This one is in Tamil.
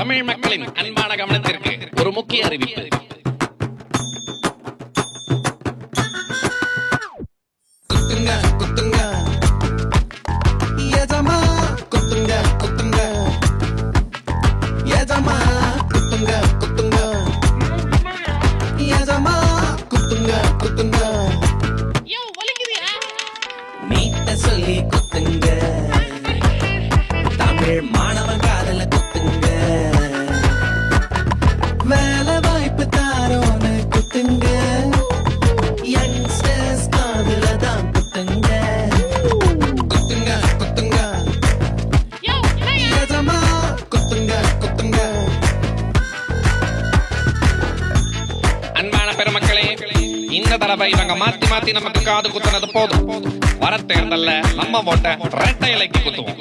தமிழ் மக்களின் அன்பான கவனத்திற்கு ஒரு முக்கிய அறிவிப்பு. குத்துங்க குத்துங்க எஜமா குத்துங்க குத்துங்க எஜமா குத்துங்க குத்துங்க எஜமா குத்துங்க குத்துங்க மீட்ட சொல்லி குத்துங்க தமிழ் மாணவன் காதல குத்துங்க வேலை வாய்ப்பு தாரோன்னு குத்துங்க யங்ஸ்டர்ஸ் காதல தான் குத்துங்க குத்துங்க குத்துங்க எஜமா குத்துங்க குத்துங்க. அன்பான பெருமக்களே, இந்த தடவை இவங்க மாத்தி நமக்கு காது குத்துனது போதும். வர தேர்தல்ல நம்ம ஓட்ட ரெட்டை இலைக்கு குத்துவோம்.